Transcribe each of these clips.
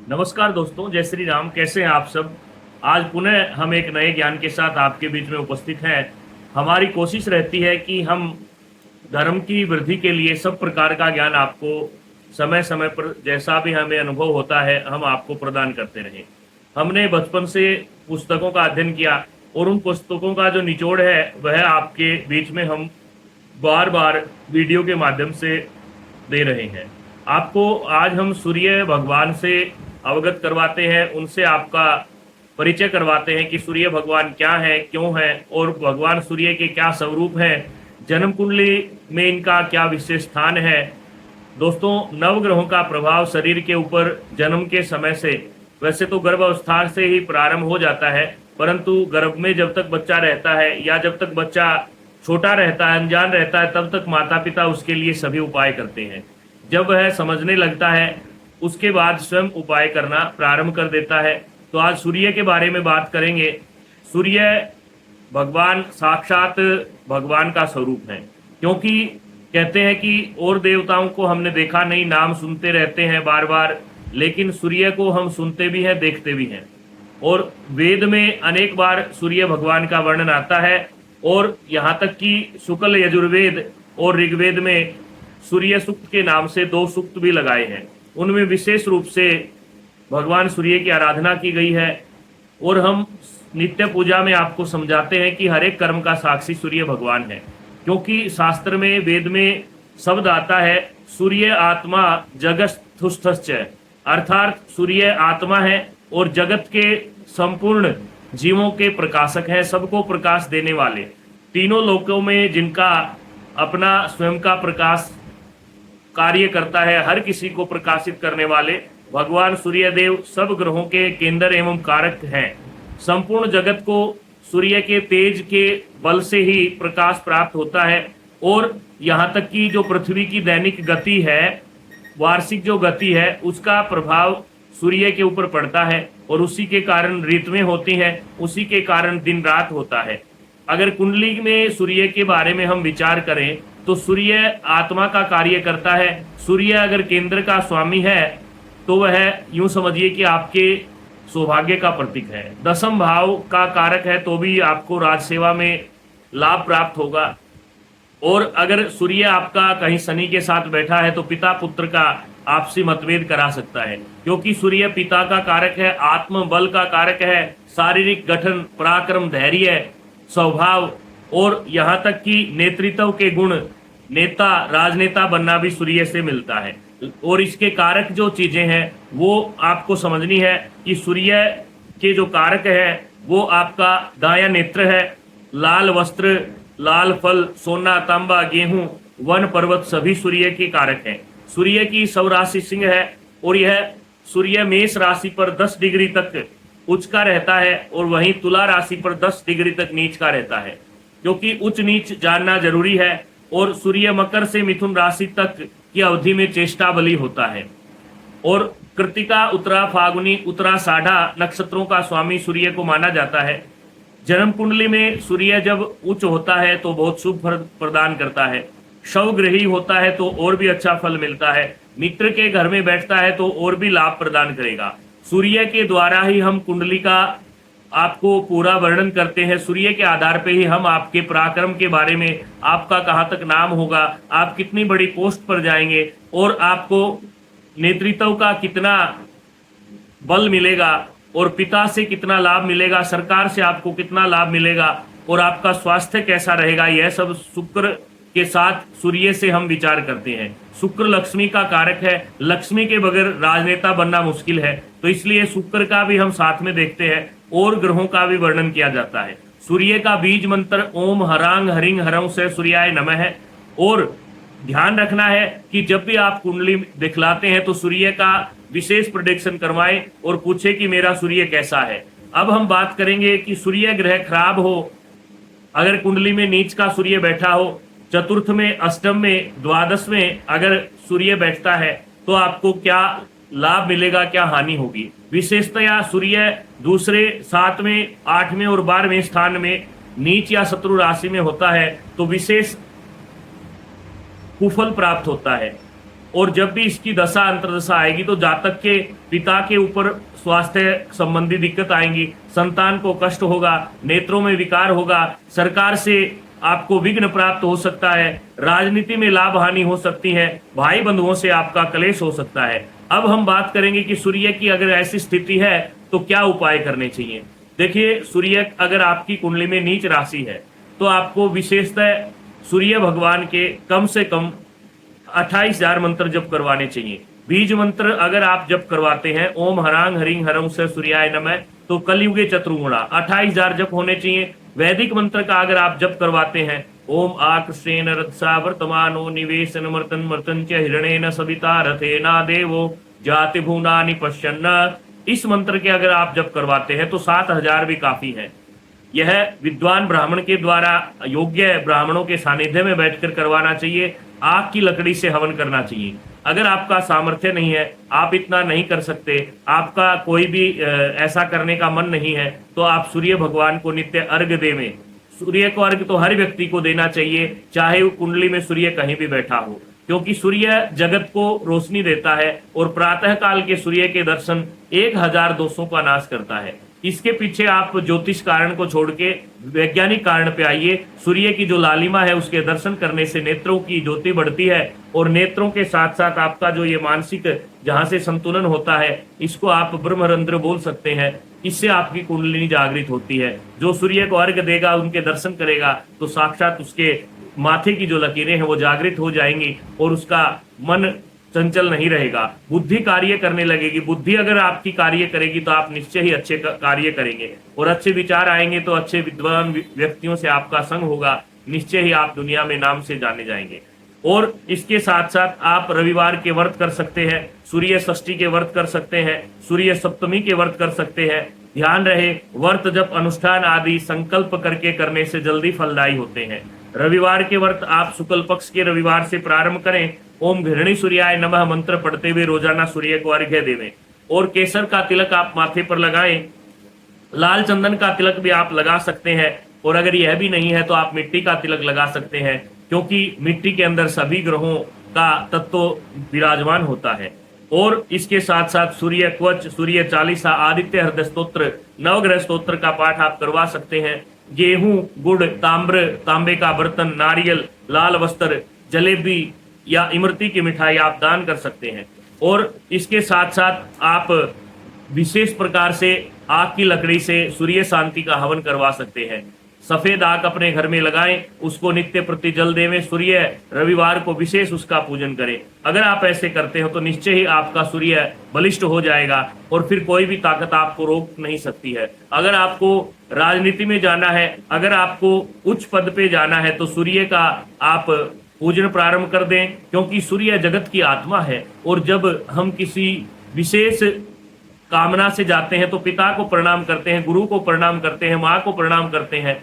नमस्कार दोस्तों, जय श्री राम। कैसे हैं आप सब। आज पुनः हम एक नए ज्ञान के साथ आपके बीच में उपस्थित हैं। हमारी कोशिश रहती है कि हम धर्म की वृद्धि के लिए सब प्रकार का ज्ञान आपको समय समय पर जैसा भी हमें अनुभव होता है हम आपको प्रदान करते रहें। हमने बचपन से पुस्तकों का अध्ययन किया और उन पुस्तकों का जो निचोड़ है वह आपके बीच में हम बार बार वीडियो के माध्यम से दे रहे हैं। आपको आज हम सूर्य भगवान से अवगत करवाते हैं, उनसे आपका परिचय करवाते हैं कि सूर्य भगवान क्या है, क्यों है और भगवान सूर्य के क्या स्वरूप हैं, जन्म कुंडली में इनका क्या विशेष स्थान है। दोस्तों, नवग्रहों का प्रभाव शरीर के ऊपर जन्म के समय से, वैसे तो गर्भावस्था से ही प्रारंभ हो जाता है, परंतु गर्भ में जब तक बच्चा रहता है या जब तक बच्चा छोटा रहता है, अनजान रहता है, तब तक माता पिता उसके लिए सभी उपाय करते हैं। जब वह समझने लगता है उसके बाद स्वयं उपाय करना प्रारंभ कर देता है। तो आज सूर्य के बारे में बात करेंगे। सूर्य भगवान साक्षात भगवान का स्वरूप है, क्योंकि कहते हैं कि और देवताओं को हमने देखा नहीं, नाम सुनते रहते हैं बार बार, लेकिन सूर्य को हम सुनते भी हैं, देखते भी हैं। और वेद में अनेक बार सूर्य भगवान का वर्णन आता है और यहाँ तक कि शुक्ल यजुर्वेद और ऋग्वेद में सूर्य सूक्त के नाम से 2 सूक्त भी लगाए हैं। उनमें विशेष रूप से भगवान सूर्य की आराधना की गई है और हम नित्य पूजा में आपको समझाते हैं कि हर एक कर्म का साक्षी सूर्य भगवान है। क्योंकि शास्त्र में, वेद में शब्द आता है सूर्य आत्मा जगत्स्थुष्टश्च, अर्थात सूर्य आत्मा है और जगत के संपूर्ण जीवों के प्रकाशक है, सबको प्रकाश देने वाले, तीनों लोकों में जिनका अपना स्वयं का प्रकाश कार्य करता है, हर किसी को प्रकाशित करने वाले भगवान सूर्यदेव सब ग्रहों के केंद्र एवं कारक हैं। संपूर्ण जगत को सूर्य के तेज के बल से ही प्रकाश प्राप्त होता है और यहाँ तक कि जो पृथ्वी की दैनिक गति है, वार्षिक जो गति है, उसका प्रभाव सूर्य के ऊपर पड़ता है और उसी के कारण ऋतुएं होती हैं, उसी के कारण दिन रात होता है। अगर कुंडली में सूर्य के बारे में हम विचार करें तो सूर्य आत्मा का कार्य करता है। सूर्य अगर केंद्र का स्वामी है तो वह यूं समझिए कि आपके सौभाग्य का प्रतीक है। 10th भाव का कारक है तो भी आपको राजसेवा में लाभ प्राप्त होगा। और अगर सूर्य आपका कहीं शनि के साथ बैठा है तो पिता पुत्र का आपसी मतभेद करा सकता है, क्योंकि सूर्य पिता का कारक है, आत्मबल का कारक है, शारीरिक गठन, पराक्रम, धैर्य, स्वभाव और यहाँ तक कि नेतृत्व के गुण, नेता, राजनेता बनना भी सूर्य से मिलता है। और इसके कारक जो चीजें हैं वो आपको समझनी है कि सूर्य के जो कारक है वो आपका दाया नेत्र है, लाल वस्त्र, लाल फल, सोना, तांबा, गेहूं, वन, पर्वत सभी सूर्य के कारक हैं। सूर्य की सौ राशि सिंह है और यह सूर्य मेष राशि पर 10 डिग्री तक उच्च का रहता है और वहीं तुला राशि पर 10 डिग्री तक नीच का रहता है, क्योंकि उच्च नीच जानना जरूरी है। और सूर्य मकर से मिथुन राशि तक की अवधि में चेष्टा बली होता है। और कृतिका, उत्तरा, फागुनी, उत्तरा, साढ़ा नक्षत्रों का स्वामी सूर्य को माना जाता है। जन्म कुंडली में सूर्य जब उच्च होता है तो बहुत शुभ फल प्रदान करता है। शवग्रही होता है तो और भी अच्छा फल मिलता है। मित्र के घर में बैठता है तो और भी लाभ प्रदान करेगा। सूर्य के द्वारा ही हम कुंडली का आपको पूरा वर्णन करते हैं। सूर्य के आधार पे ही हम आपके पराक्रम के बारे में, आपका कहाँ तक नाम होगा, आप कितनी बड़ी पोस्ट पर जाएंगे और आपको नेतृत्व का कितना बल मिलेगा और पिता से कितना लाभ मिलेगा, सरकार से आपको कितना लाभ मिलेगा और आपका स्वास्थ्य कैसा रहेगा, यह सब शुक्र के साथ सूर्य से हम विचार करते हैं। शुक्र लक्ष्मी का कारक है, लक्ष्मी के बगैर राजनेता बनना मुश्किल है, तो इसलिए शुक्र का भी हम साथ में देखते हैं और ग्रहों का भी वर्णन किया जाता है। सूर्य का बीज मंत्र ओम हरांग हरिंग हरं से सूर्याय नमः है। और ध्यान रखना है कि जब भी आप कुंडली दिखलाते हैं तो सूर्य का विशेष प्रेडिक्शन करवाएं और पूछे कि मेरा सूर्य कैसा है। अब हम बात करेंगे कि सूर्य ग्रह खराब हो, अगर कुंडली में नीच का सूर्य बैठा हो, चतुर्थ में, अष्टम में, द्वादश में अगर सूर्य बैठता है तो आपको क्या लाभ मिलेगा, क्या हानि होगी। विशेषतया सूर्य दूसरे, 7वें, 8वें और 12वें स्थान में नीच या शत्रु राशि में होता है तो विशेष कुफल प्राप्त होता है। और जब भी इसकी दशा अंतर्दशा आएगी तो जातक के पिता के ऊपर स्वास्थ्य संबंधी दिक्कत आएंगी, संतान को कष्ट होगा, नेत्रों में विकार होगा, सरकार से आपको विघ्न प्राप्त हो सकता है, राजनीति में लाभ हानि हो सकती है, भाई बंधुओं से आपका क्लेश हो सकता है। अब हम बात करेंगे कि सूर्य की अगर ऐसी स्थिति है तो क्या उपाय करने चाहिए। देखिए, सूर्य अगर आपकी कुंडली में नीच राशि है तो आपको विशेषतः सूर्य भगवान के कम से कम 28,000 मंत्र जप करवाने चाहिए। बीज मंत्र अगर आप जप करवाते हैं ओम हरांग हरिंग हरं से सूर्याय नमः, तो कलयुगे चतुर्गुणा 28,000 जप होने चाहिए। वैदिक मंत्र का अगर आप जप करवाते हैं ओम आकृष्टेन रथसा वर्तमानो निवेशन मर्तन मर्तन च हिरणेन सविता रथेना देवो जाति भूनानि पश्यन्न, इस मंत्र के अगर आप जप करवाते हैं तो 7,000 भी काफी है। यह विद्वान ब्राह्मण के द्वारा योग्य ब्राह्मणों के सानिध्य में बैठकर करवाना चाहिए। आग की लकड़ी से हवन करना चाहिए। अगर आपका सामर्थ्य नहीं है, आप इतना नहीं कर सकते, आपका कोई भी ऐसा करने का मन नहीं है, तो आप सूर्य भगवान को नित्य अर्घ देवें। सूर्य को अर्घ तो हर व्यक्ति को देना चाहिए, चाहे वो कुंडली में सूर्य कहीं भी बैठा हो, क्योंकि सूर्य जगत को रोशनी देता है और प्रातः काल के सूर्य के दर्शन 1000 दोषों का नाश करता है। इसके पीछे आप ज्योतिष कारण को छोड़ के वैज्ञानिक कारण पे आइए। सूर्य की जो लालिमा है उसके दर्शन करने से नेत्रों की ज्योति बढ़ती है और नेत्रों के साथ साथ आपका जो ये मानसिक जहां से संतुलन होता है, इसको आप ब्रह्मरंध्र बोल सकते हैं। इससे आपकी कुंडलिनी जागृत होती है। जो सूर्य को अर्घ देगा, उनके दर्शन करेगा, तो साक्षात उसके माथे की जो लकीरें हैं वो जागृत हो जाएंगी और उसका मन चंचल नहीं रहेगा, बुद्धि कार्य करने लगेगी। बुद्धि अगर आपकी कार्य करेगी तो आप निश्चय ही अच्छे कार्य करेंगे और अच्छे विचार आएंगे तो अच्छे विद्वान व्यक्तियों से आपका संग होगा, निश्चय ही आप दुनिया में नाम से जाने जाएंगे। और इसके साथ साथ आप रविवार के व्रत कर सकते हैं, सूर्य षष्ठी के व्रत कर सकते हैं, सूर्य सप्तमी के व्रत कर सकते हैं। ध्यान रहे, व्रत जब अनुष्ठान आदि संकल्प करके करने से जल्दी फलदायी होते हैं। रविवार के व्रत आप शुक्ल पक्ष के रविवार से प्रारंभ करें। ओम घृणी सूर्याय नमः मंत्र पढ़ते हुए रोजाना सूर्य को अर्घ्य देवें और केसर का तिलक आप माथे पर लगाएं। लाल चंदन का तिलक भी आप लगा सकते हैं और अगर यह भी नहीं है तो आप मिट्टी का तिलक लगा सकते हैं, क्योंकि मिट्टी के अंदर सभी ग्रहों का तत्व विराजमान होता है। और इसके साथ साथ सूर्य कवच, सूर्य चालीसा, आदित्य हृदय स्तोत्र, नवग्रह स्तोत्र का पाठ आप करवा सकते हैं। गेहूं, गुड़, तांबे का बर्तन, नारियल, लाल वस्त्र, जलेबी या इमरती की मिठाई आप दान कर सकते हैं। और इसके साथ साथ आप विशेष प्रकार से आग की लकड़ी से सूर्य शांति का हवन करवा सकते हैं। सफेद आग अपने घर में लगाएं, उसको नित्य प्रति जल देवें। सूर्य रविवार को विशेष उसका पूजन करें। अगर आप ऐसे करते हो तो निश्चय ही आपका सूर्य बलिष्ठ हो जाएगा और फिर कोई भी ताकत आपको रोक नहीं सकती है। अगर आपको राजनीति में जाना है, अगर आपको उच्च पद पे जाना है, तो सूर्य का आप पूजन प्रारंभ कर दें, क्योंकि सूर्य जगत की आत्मा है। और जब हम किसी विशेष कामना से जाते हैं तो पिता को प्रणाम करते हैं, गुरु को प्रणाम करते हैं, माँ को प्रणाम करते हैं।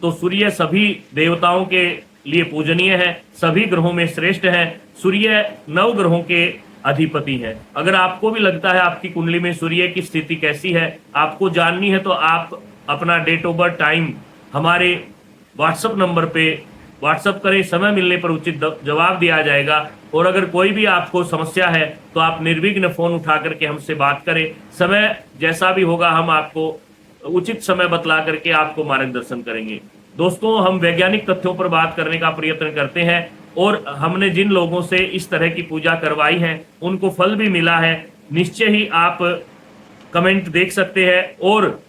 तो सूर्य सभी देवताओं के लिए पूजनीय है, सभी ग्रहों में श्रेष्ठ है। सूर्य 9 ग्रहों के अधिपति है। अगर आपको भी लगता है आपकी कुंडली में सूर्य की स्थिति कैसी है, आपको जाननी है, तो आप अपना डेट ऑफ बर्थ टाइम हमारे व्हाट्सएप नंबर पे व्हाट्सएप करें। समय मिलने पर उचित जवाब दिया जाएगा। और अगर कोई भी आपको समस्या है तो आप निर्विघ्न फोन उठा करके हमसे बात करें। समय जैसा भी होगा हम आपको उचित समय बतला करके आपको मार्गदर्शन करेंगे। दोस्तों, हम वैज्ञानिक तथ्यों पर बात करने का प्रयत्न करते हैं और हमने जिन लोगों से इस तरह की पूजा करवाई है उनको फल भी मिला है। निश्चय ही आप कमेंट देख सकते हैं। और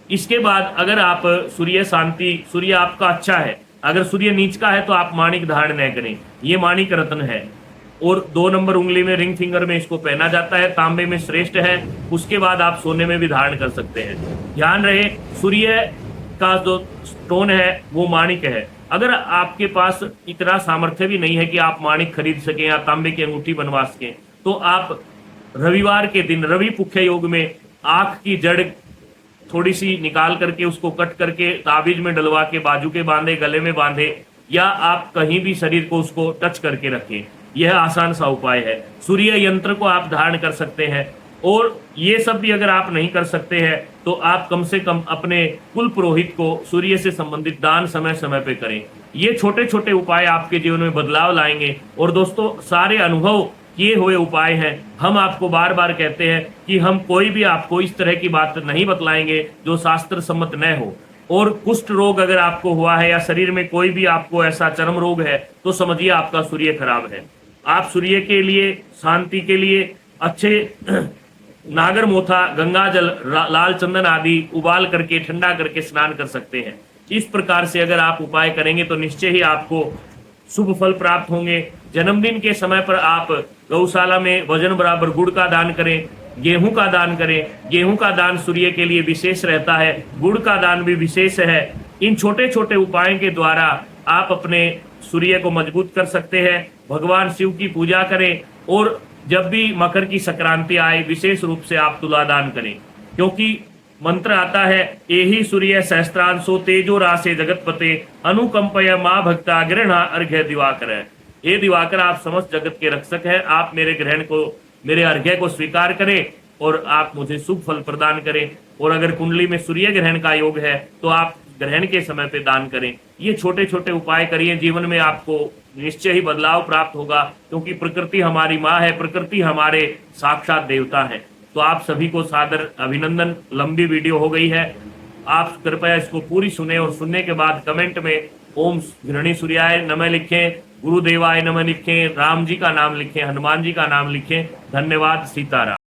इसके बाद अगर आप सूर्य शांति, सूर्य आपका अच्छा है, अगर सूर्य नीच का है तो आप माणिक धारण न करें। ये माणिक रत्न है और 2 नंबर उंगली में, रिंग फिंगर में इसको पहना जाता है। तांबे में श्रेष्ठ है। उसके बाद आप सोने में भी धारण कर सकते हैं। ध्यान रहे, सूर्य का जो स्टोन है वो माणिक है। अगर आपके पास इतना सामर्थ्य भी नहीं है कि आप माणिक खरीद सकें या तांबे की अंगूठी बनवा सकें, तो आप रविवार के दिन रवि पुख्य योग में आंख की जड़ थोड़ी सी निकाल करके उसको कट करके ताबीज में डलवा के बाजू के बांधे, गले में बांधे, या आप कहीं भी शरीर को उसको टच करके रखें। यह आसान सा उपाय है। सूर्य यंत्र को आप धारण कर सकते हैं। और ये सब भी अगर आप नहीं कर सकते हैं तो आप कम से कम अपने कुल पुरोहित को सूर्य से संबंधित दान समय समय पे करें। ये छोटे छोटे उपाय आपके जीवन में बदलाव लाएंगे। और दोस्तों, सारे अनुभव किए हुए उपाय हैं। हम आपको बार बार कहते हैं कि हम कोई भी आपको इस तरह की बात नहीं बतलाएंगे जो शास्त्र सम्मत न हो। और कुष्ठ रोग अगर आपको हुआ है या शरीर में कोई भी आपको ऐसा चर्म रोग है तो समझिए आपका सूर्य खराब है। आप सूर्य के लिए, शांति के लिए अच्छे नागर मोथा, गंगा जल, लाल चंदन आदि उबाल करके ठंडा करके स्नान कर सकते हैं। इस प्रकार से अगर आप उपाय करेंगे तो निश्चय ही आपको शुभ फल प्राप्त होंगे। जन्मदिन के समय पर आप गौशाला में वजन बराबर गुड़ का दान करें, गेहूं का दान करें। गेहूं का दान सूर्य के लिए विशेष रहता है, गुड़ का दान भी विशेष है। इन छोटे छोटे उपायों के द्वारा आप अपने सूर्य को मजबूत कर सकते हैं। भगवान शिव की पूजा करें और जब भी मकर की संक्रांति आए विशेष रूप से आप तुला दान करें, क्योंकि मंत्र आता है, एहि सूर्य सहस्त्रांशो तेजो रासे जगतपते अनुकंपय माँ भक्ता ग्रहणा अर्घ्य दिवाकर। हे दिवाकर, आप समस्त जगत के रक्षक हैं। आप मेरे ग्रहण को, मेरे अर्घ्य को स्वीकार करें और आप मुझे शुभ फल प्रदान करें। और अगर कुंडली में सूर्य ग्रहण का योग है तो आप ग्रहण के समय पे दान करें। ये छोटे छोटे उपाय करिए, जीवन में आपको निश्चय ही बदलाव प्राप्त होगा। क्योंकि प्रकृति हमारी माँ है, प्रकृति हमारे साक्षात देवता है। तो आप सभी को सादर अभिनंदन। लंबी वीडियो हो गई है, आप कृपया इसको पूरी सुने और सुनने के बाद कमेंट में ओम गृहणी सूर्याय नमः लिखें, गुरुदेवाय नमः लिखें, राम जी का नाम लिखें, हनुमान जी का नाम लिखें। धन्यवाद। सीताराम।